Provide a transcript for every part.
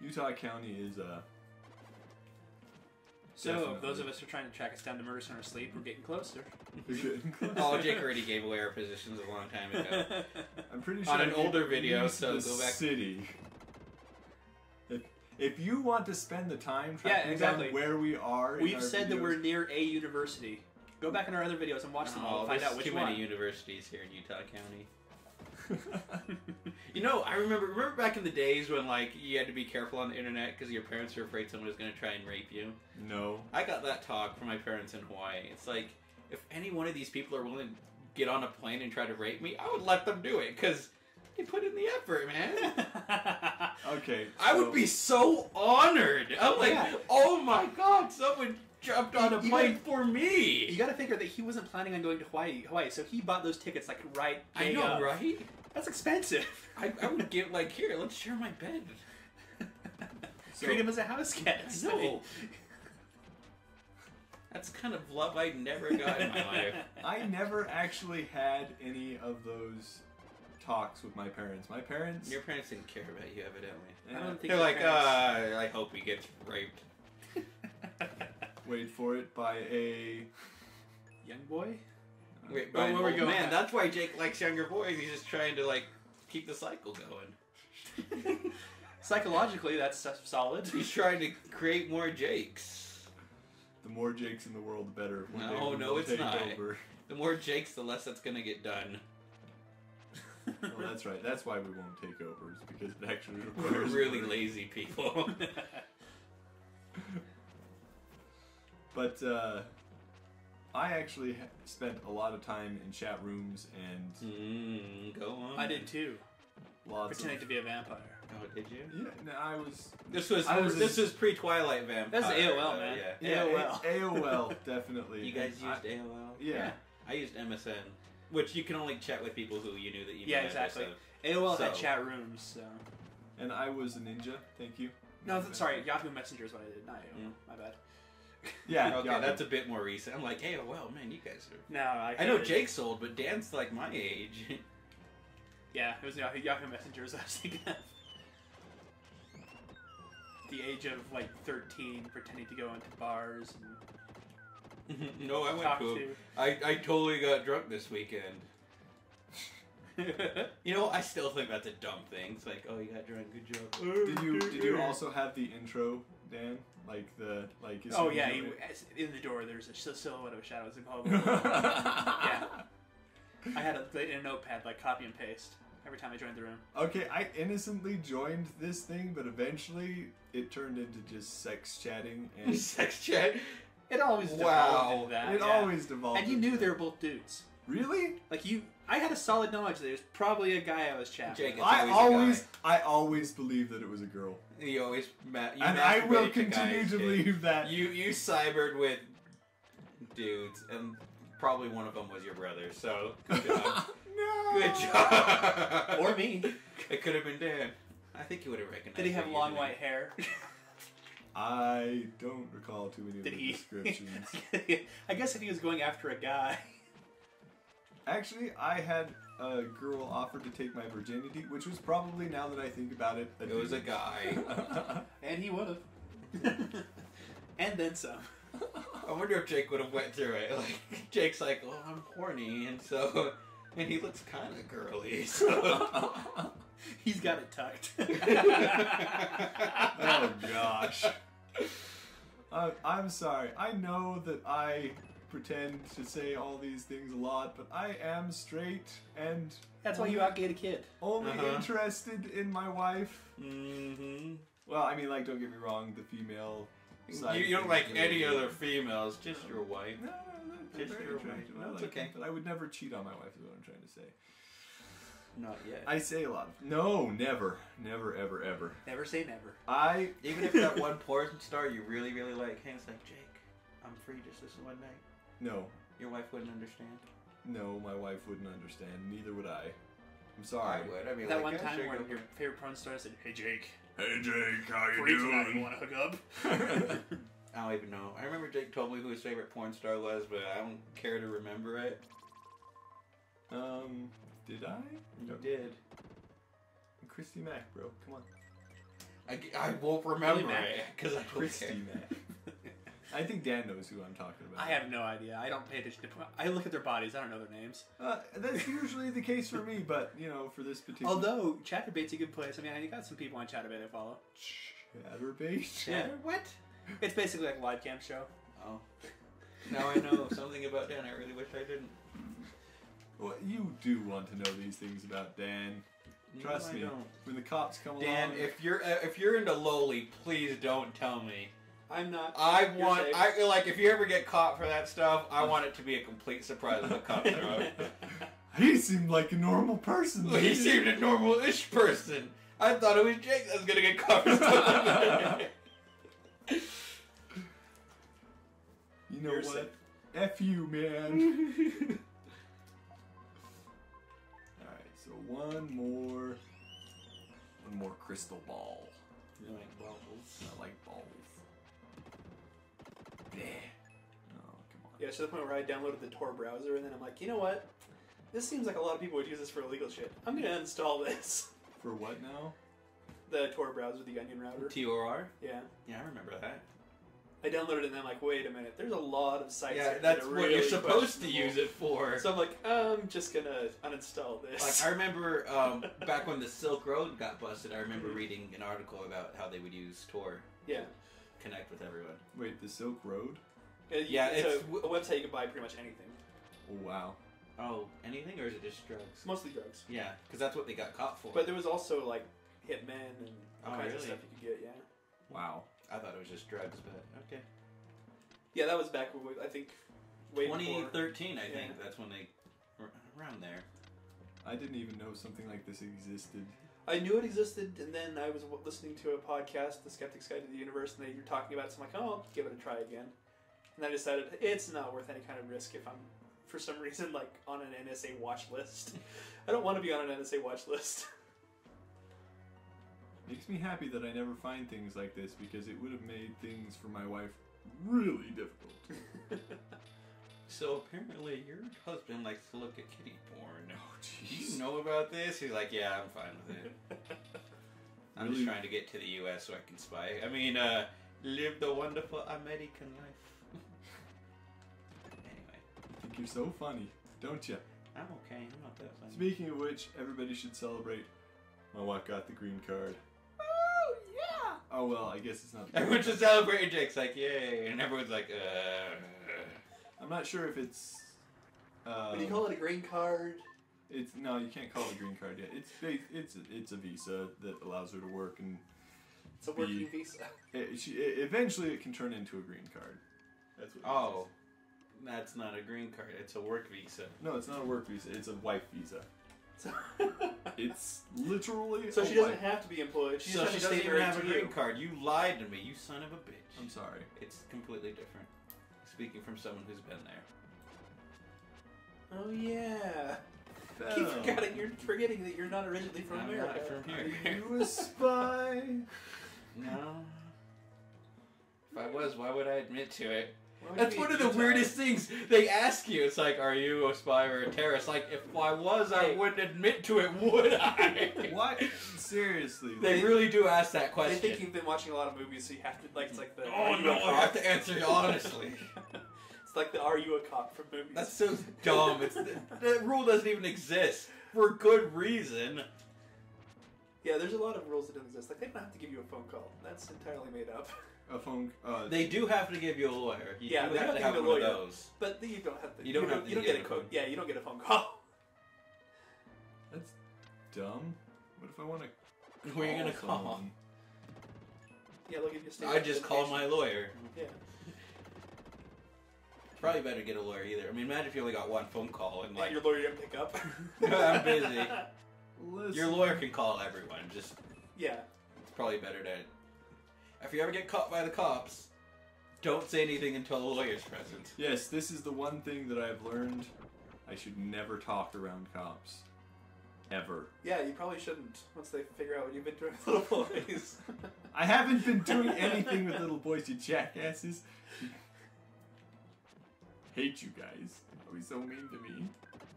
Utah County is So, those of us who are trying to track us down to Murder Center Sleep, we're getting closer. Oh, Jake already gave away our positions a long time ago. I'm pretty sure on an older video, so go back. City. If you want to spend the time tracking down where we are, we've said that we're near a university. Go back in our other videos and watch them all. Find out which too one. many universities here in Utah County. You know, I remember back in the days when like you had to be careful on the internet because your parents were afraid someone was going to try and rape you. No. I got that talk from my parents in Hawaii. It's like, if any one of these people are willing to get on a plane and try to rape me, I would let them do it because they put in the effort, man. Okay. I would be so honored. I'm like, oh my god, someone jumped on a plane for me. You got to figure that he wasn't planning on going to Hawaii, so he bought those tickets like right. I know, right? That's expensive. I would give like, here, let's share my bed. Treat him as a house guest. No. That's the kind of love I never got in my life. I never actually had any of those talks with my parents. My parents... Your parents didn't care about you, evidently. I don't think they're like, I hope he gets raped. Wait for it by a... young boy? Wait, by where we go? Man, that's why Jake likes younger boys. He's just trying to, like, keep the cycle going. Psychologically, that's solid. He's trying to create more Jakes. The more Jakes in the world, the better. No, it's not. Over. The more Jakes, the less that's going to get done. Well, that's right. That's why we won't take overs, because it actually requires... We're really lazy people. But, I actually spent a lot of time in chat rooms and... go on. I did too. Pretending to be a vampire. Oh, did you? Yeah, no, I was... This was pre-Twilight Vampire. That's AOL, man. Yeah, AOL. AOL, definitely. You guys used AOL? Yeah. I used MSN, which you can only chat with people who you knew that you knew. Yeah, exactly. AOL had chat rooms, so... And I was a ninja, thank you. No, sorry, Yahoo Messenger is what I did, not AOL. My bad. Yeah, okay, that's a bit more recent. I'm like, AOL, man, you guys are... No, I know Jake's old, but Dan's like my age. Yeah, it was Yahoo Messenger as I was thinking of. The age of, like, 13, pretending to go into bars and... No, I went to... I totally got drunk this weekend. You know, I still think that's a dumb thing. It's like, oh, you got drunk, good job. Did you also have the intro, Dan? Like the Oh yeah, in the door there's a silhouette of a shadow. Yeah, I had a notepad, like copy and paste every time I joined the room. Okay, I innocently joined this thing, but eventually it turned into just sex chatting and sex chat. It always devolved into that. It always devolved. And you knew they were both dudes. Really? Like I had a solid knowledge that there's probably a guy I was chatting. Jake, I always believed that it was a girl. You always and I will continue to believe that. You cybered with dudes, and probably one of them was your brother. So good job. No. Good job. Or me. It could have been Dan. I think you would have recognized. Did he have long white hair? I don't recall too many of the descriptions. I guess if he was going after a guy. Actually, I had a girl offer to take my virginity, which was probably, now that I think about it, it was a guy. And he would have. And then some. I wonder if Jake would have went through it. Like, Jake's like, well, I'm horny, and he looks kind of girly, so... He's got it tucked. Oh, gosh. I'm sorry. I know that I pretend to say all these things a lot, but I am straight and... That's why you outgayed a kid. Only interested in my wife. Mm-hmm. Well, I mean, like, don't get me wrong, the female side... You don't like any other females, just your wife. No, just your wife. No, it's okay. But I would never cheat on my wife, is what I'm trying to say. Not yet. I say a lot of... No, never. Never, ever, ever. Never say never. Even if that one porn star you really, really like, hey, it's like, Jake, I'm free just this one night. No. Your wife wouldn't understand? No, my wife wouldn't understand. Neither would I. I'm sorry. I would. I mean, that one time when your favorite porn star said, "Hey Jake. Hey Jake, how you doing? doing? You want to hook up?" I don't even know. I remember Jake told me who his favorite porn star was, but I don't care to remember it. Did I? You did. Christy Mack, bro. Come on. I won't remember Really, it because I don't Christy care. Mac. I think Dan knows who I'm talking about. I have no idea. I don't pay attention to. I look at their bodies. I don't know their names. That's usually the case for me, but you know, for this particular. Although Chatterbait's a good place. I mean, you got some people on Chatterbait I follow. Chatterbait. Yeah. What? It's basically like a live cam show. Oh. Now I know something about Dan. I really wish I didn't. Well, you do want to know these things about Dan. Trust me. Don't. When the cops come Dan, along, if you're into Loli, please don't tell me. I'm not. I You're want. safe. I like if you ever get caught for that stuff. I want it to be a complete surprise when the cops are out. he seemed like a normal person. He seemed a normal-ish person. I thought it was Jake that was gonna get caught for stuff like that. You know You're what? safe. F you, man. Alright, so one more crystal ball. You like bubbles? I like balls. Bleh. Oh, come on. Yeah, to the point where I downloaded the Tor browser, and then I'm like, you know what? This seems like a lot of people would use this for illegal shit. I'm gonna uninstall this. For what now? The Tor browser, the Onion router. TOR? Yeah. Yeah, I remember that. I downloaded it, and then I'm like, wait a minute. There's a lot of sites. Yeah, that that's are what really you're supposed to questionable. use it for. So I'm like, I'm just gonna uninstall this. Like I remember back when the Silk Road got busted, I remember reading an article about how they would use Tor Yeah. to connect with everyone. Wait, the Silk Road? Yeah, it's it's a website you can buy pretty much anything. Oh, wow. Oh, anything, or is it just drugs? It's mostly drugs. Yeah, because that's what they got caught for. But there was also like hitmen and all Oh, kinds of really? stuff you could get. Yeah. Wow. I thought it was just drugs, but okay. Yeah, that was back when I think way before. 2013, I think. Yeah. That's when they were around there. I didn't even know something like this existed. I knew it existed, and then I was listening to a podcast, The Skeptic's Guide to the Universe, and they were talking about it. So I'm like, oh, I'll give it a try again. And I decided it's not worth any kind of risk if I'm, for some reason, like on an NSA watch list. I don't want to be on an NSA watch list. Makes me happy that I never find things like this because it would have made things for my wife really difficult. So apparently your husband likes to look at kitty porn. Oh, Do jeez. you know about this? He's like, yeah, I'm fine with it. I'm just Really? trying to get to the U.S. so I can spy. I mean, live the wonderful American life. Anyway, I think you're so funny, don't you? I'm okay. I'm not that funny. Speaking of which, everybody should celebrate. My wife got the green card. Oh, yeah! Oh, well, I guess it's not. Everyone should celebrate. And Jake's like, yay. And everyone's like, I'm not sure if it's. What do you call it, a green card? It's no, you can't call it a green card yet. It's a visa that allows her to work, and It's a working visa. eventually it can turn into a green card. That's what. Oh, that's not a green card. It's a work visa. No, it's not a work visa. It's a wife visa. So, It's literally. so a she doesn't wife- have to be employed. She So just she has doesn't to stay even married have a to you. green card. You lied to me, you son of a bitch. I'm sorry. It's completely different. Speaking from someone who's been there. Oh yeah. Belle, You're forgetting that you're not originally from I'm America. not from Are here. you a spy? No. If I was, why would I admit to it? Why would That's you one be of the Utah? weirdest things they ask you. It's like, are you a spy or a terrorist? Like, if I was, I wouldn't admit to it, would I? What? Seriously? They really do ask that They question. think you've been watching a lot of movies, so you have to like. It's like the. Oh Are you no, a I cop? have to answer honestly. It's like the "Are you a cop" from movies. That's so dumb. The rule doesn't even exist for good reason. Yeah, there's a lot of rules that don't exist. Like they don't have to give you a phone call. That's entirely made up. A phone. They do have to give you a lawyer. You Yeah, do they have to give have you a one of lawyer. those. But you don't have to. You don't have to You don't get get a a code. phone. Yeah, you don't get a phone call. That's dumb. What if I want to? Who are you gonna call? Yeah, look at your state. I just called my lawyer. Yeah. Probably better get a lawyer either. I mean, imagine if you only got one phone call and Like like your lawyer didn't pick up. I'm busy. Listen. Your lawyer can call everyone. Just Yeah. it's probably better to. If you ever get caught by the cops, don't say anything until the lawyer's present. Yes, this is the one thing that I've learned. I should never talk around cops. Ever. Yeah, you probably shouldn't. Once they figure out what you've been doing with little boys. I haven't been doing anything with little boys, you jackasses. Hate you guys. Always so mean to me.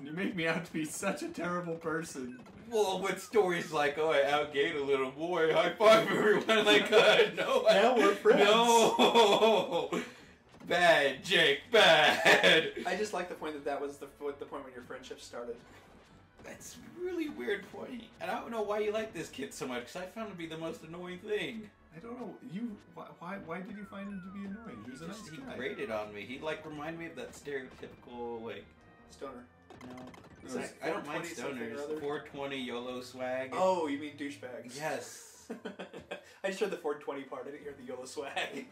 You make me out to be such a terrible person. Well, with stories like, oh, I outgained a little boy, high five everyone, like, no. Now we're friends. No! Bad, Jake, bad! I just like the point that was the point when your friendship started. That's a really weird point. And I don't know why you like this kid so much, because I found him to be the most annoying thing. I don't know. Why did you find him to be annoying? He was a nice guy. He grated on me. He, like, reminded me of that stereotypical, like... Stoner. No. I don't mind stoners. 420 YOLO swag. Oh, you mean douchebags. Yes. I just heard the 420 part. I didn't hear the YOLO swag.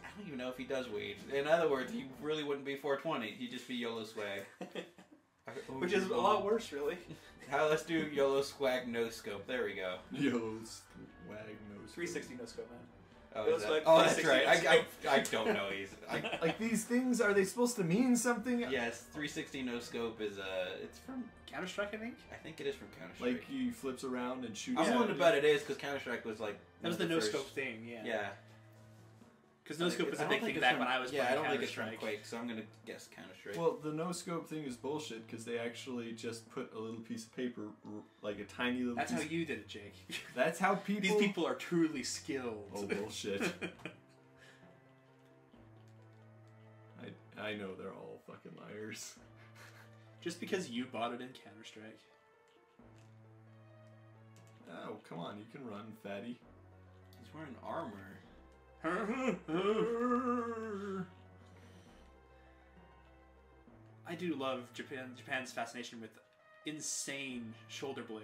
I don't even know if he does weed. In other words, he really wouldn't be 420. He'd just be YOLO swag. Which is a lot worse, really. Let's do YOLO swag no scope. There we go. YOLO swag no scope. 360 no scope, man. Oh, that's right. I don't know. Like these things, are they supposed to mean something? Yes, 360 no scope is it's from Counter-Strike, I think? I think it is from Counter-Strike. Like he flips around and shoots. I'm willing to bet it is because Counter-Strike was like that was the no scope thing. Yeah. Yeah. Because no scope was a big thing back when I was playing I don't think it's from Counter-Strike. Quake, so I'm gonna guess Counter-Strike. Well, the no scope thing is bullshit because they actually just put a little piece of paper, like a tiny little. That's piece how you did it, Jake. That's how people. These people are truly skilled. Oh bullshit. I know they're all fucking liars. Just because you bought it in Counter-Strike. Oh, come on, you can run, fatty. He's wearing armor. I do love Japan's fascination with insane shoulder blade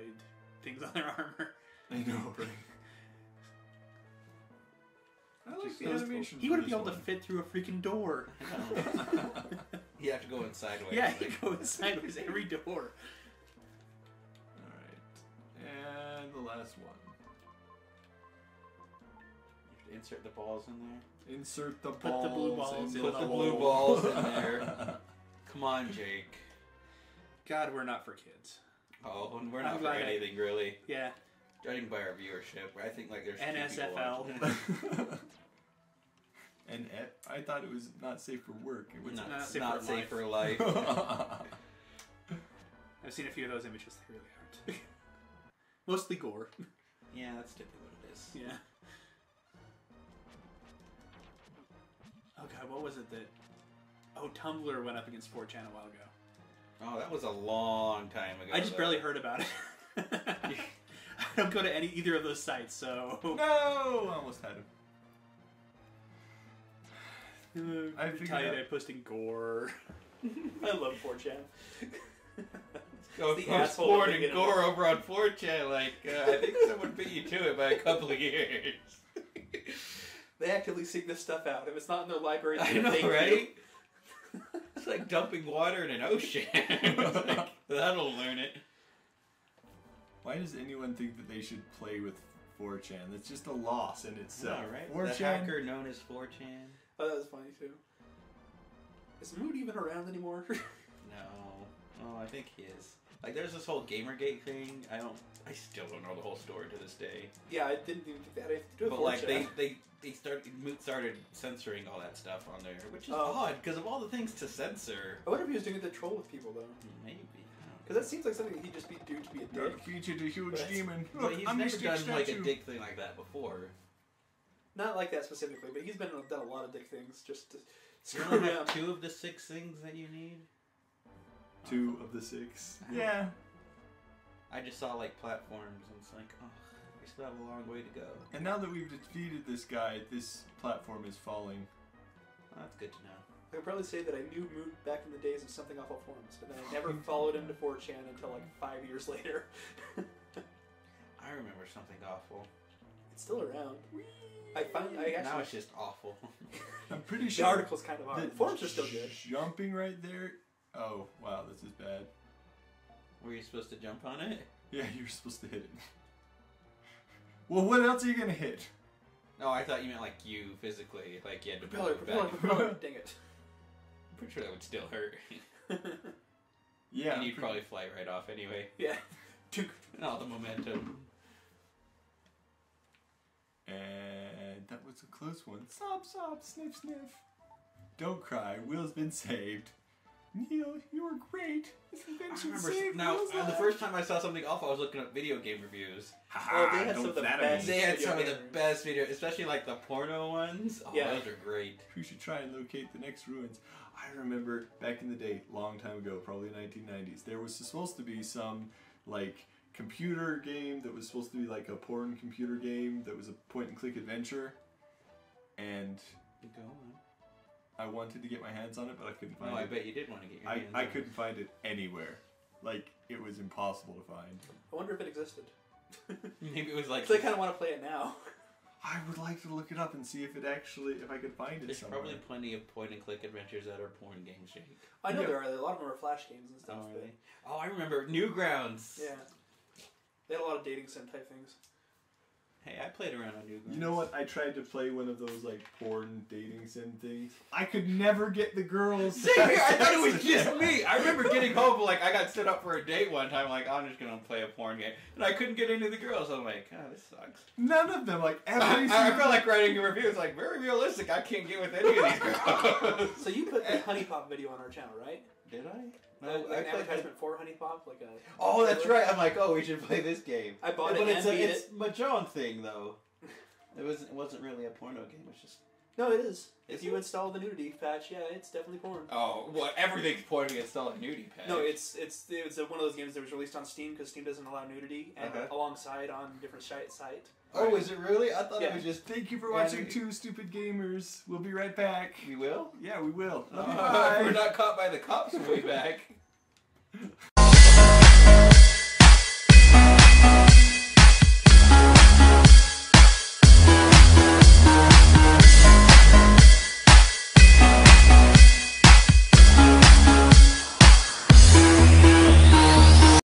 things on their armor. I know, right? I like the animation. He wouldn't be able to fit through a freaking door. You have to go in sideways. Yeah, he goes sideways every door. Alright. And the last one. You have to insert the balls in there. Insert the Put balls. the blue balls in Put the hole. blue balls in there. Come on, Jake. God, we're not for kids. Oh, and we're I'm not for glad anything, really. Yeah. Judging by our viewership, I think like there's 2 people NSFL. watching. And I thought it was not safe for work. It was Not safe for life. I've seen a few of those images. They really aren't. Mostly gore. Yeah, that's typically what it is. Yeah. Oh god, what was it that... Oh, Tumblr went up against 4chan a while ago. Oh, that was a long time ago. I just barely heard about it. I don't go to either of those sites, so... No! I almost had him. I'm tired of posting gore. I love 4chan. Go the post asshole porn thing and in gore over on 4chan. Like, I think someone beat you to it by a couple of years. They actively seek this stuff out. If it's not in their library, I know, right? It's like dumping water in an ocean. Like, that'll learn it. Why does anyone think that they should play with 4chan? That's just a loss in itself. Yeah, right? 4chan. The hacker known as 4chan. Oh, that was funny too. Is Mood even around anymore? No. Oh, I think he is. Like, there's this whole Gamergate thing. I still don't know the whole story to this day. Yeah, I didn't even think that. I have to do it. But like, Moot started censoring all that stuff on there, which is odd because of all the things to censor. I wonder if he was doing it to troll with people though. Maybe. Because that seems like something he'd just be do to be a dick. Dark featured a huge demon. But Look, he's I'm never just done like a statue. dick thing like that before. Not like that specifically, but he's done a lot of dick things just to You screw only have around. 2 of the 6 things that you need. 2 of the 6. Yeah. I just saw like platforms and it's like, oh, we still have a long way to go. And now that we've defeated this guy, this platform is falling. Well, that's good to know. I could probably say that I knew Mood back in the days of Something Awful Forums, but then I never followed him to 4chan until like 5 years later. I remember something awful. It's still around. I actually... Now it's just awful. I'm pretty The sure article's kind of hard. The forums are still good. Jumping right there. Oh, wow, this is bad. Were you supposed to jump on it? Yeah, you're supposed to hit it. Well, what else are you gonna hit? No, I thought you meant like you physically, like you had to Propeller, move propeller, back. propeller. Dang it. I'm pretty sure that would still hurt. Yeah. And you'd probably fly right off anyway. Yeah. All the momentum. And that was a close one. Sob, sob, sniff, sniff. Don't cry. Will's been saved. Neil, you were great. This I invention remember saved now. Will's The life." first time I saw something awful, I was looking up video game reviews. Oh, they had some of the best. They had Video some of the game reviews. best videos, especially like the porno ones. Oh, Yeah. those are great. We should try and locate the next ruins. I remember back in the day, long time ago, probably 1990s, there was supposed to be some like computer game that was supposed to be like a porn computer game that was a point and click adventure, and Go on. I wanted to get my hands on it, but I couldn't find Oh, I it. bet you did want to get your hands I on it. couldn't find it anywhere. Like, it was impossible to find. I wonder if it existed. Maybe it was like. Because I kind of want to play it now. I would like to look it up and see if I could find it There's somewhere. probably plenty of point and click adventures that are porn games, Jake. I know Yeah. there are. A lot of them are Flash games and stuff. Oh, but- really? Oh, I remember Newgrounds. Yeah. They had a lot of dating sim type things. Hey, I played around on Newgrounds. You know what? I tried to play one of those like porn dating sim things. I could never get the girls. Same here. I thought it was just me. I remember getting home, like I got stood up for a date one time. Like I'm just gonna play a porn game, and I couldn't get into the girls. I'm like, oh, this sucks. None of them. Like every. I felt like writing a review. It's like very realistic. I can't get with any of these girls. So you put the Honey Pop video on our channel, right? Did I? Like I an played. advertisement for Honey Pop, like a. Oh, that's right. I'm like, oh, we should play this game. I bought it but and beat it's it. Mahjong thing though. It wasn't really a porno game. It's just. No, it is. If Is you it? install the nudity patch, yeah, it's definitely porn. Oh, well, everything's porn to install a nudie patch. No, it's one of those games that was released on Steam because Steam doesn't allow nudity, and Okay. alongside on different site. Oh, is it really? I thought Yeah. it was just. Thank you for watching Two Stupid Gamers. We'll be right back. We will. Yeah, we will. Love you, If bye. we're not caught by the cops, we'll be back.